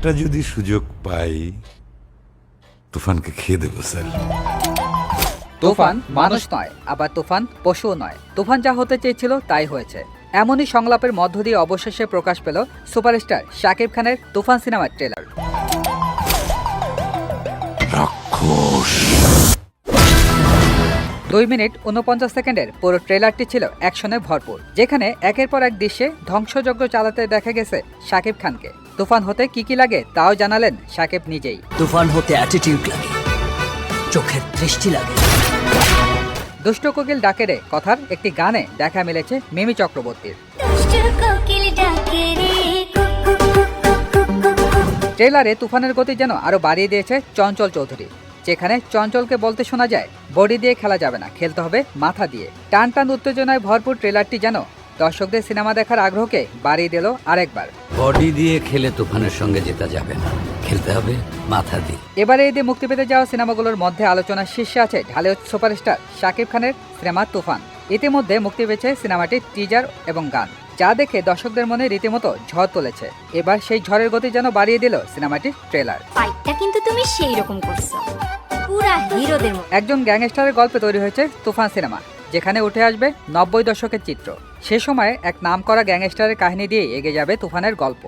একটা যদি সুযোগ পাই তুফানকে খেয়ে দেবো স্যার। তুফান মানুষ নয়, আবার তুফান পশুও নয়। তুফান যা হতে চেয়েছিল তাই হয়েছে। এমনই সংলাপের মধ্য দিয়ে অবশেষে প্রকাশ পেল সুপারস্টার শাকিব খানের তুফান সিনেমার ট্রেলার। রাক্ষস। 2 মিনিট 49 সেকেন্ডের পুরো ট্রেলারটি ছিল অ্যাকশনে ভরপুর, যেখানে একের পর এক দৃশ্যে ধ্বংসযজ্ঞ চালাতে দেখা গেছে শাকিব খানকে। তুফান হতে কি কি লাগে তাও জানালেন শাকিব নিজেই। তুফান হতে অ্যাটিটিউড লাগে, চোখের দৃষ্টি লাগে। দুষ্ট কোকিল ডাকে রে কথার একটি গানে দেখা মিলেছে মিমি চক্রবর্তীর। ট্রেলারে তুফানের গতি যেন আরো বাড়িয়ে দিয়েছে চঞ্চল চৌধুরী, যেখানে চঞ্চলকে বলতে শোনা যায় বডি দিয়ে খেলা যাবে না, খেলতে হবে মাথা দিয়ে। টান টান উত্তেজনায় ভরপুর ট্রেলারটি যেন দর্শকদের সিনেমা দেখার আগ্রহকে বাড়িয়ে দিল আরেকবার। বডি দিয়ে খেলে তুফানের সঙ্গে জেতা যাবে না, খেলতে হবে মাথা দিয়ে। এবারে ঈদে মুক্তি পেতে যাওয়া সিনেমাগুলোর মধ্যে আলোচনার শীর্ষে আছে ঢালিউড সুপারস্টার শাকিব খানের সিনেমা তুফান। ইতিমধ্যে মুক্তি পেয়েছে সিনেমাটির টিজার এবং গান, যা দেখে দর্শকদের মনে রীতিমতো ঝড় তুলেছে। এবার সেই ঝড়ের গতি যেন বাড়িয়ে দিল সিনেমাটির ট্রেলার। ফাইটটা কিন্তু তুমি সেই রকম করছো, পুরা হিরোদের মতো। একজন গ্যাংস্টারের গল্পে তৈরি হয়েছে তুফান সিনেমা, যেখানে উঠে আসবে 90 দশকের চিত্র। সে সময়ে এক নামকরা গ্যাংস্টারের কাহিনী দিয়ে এগিয়ে যাবে তুফানের গল্প।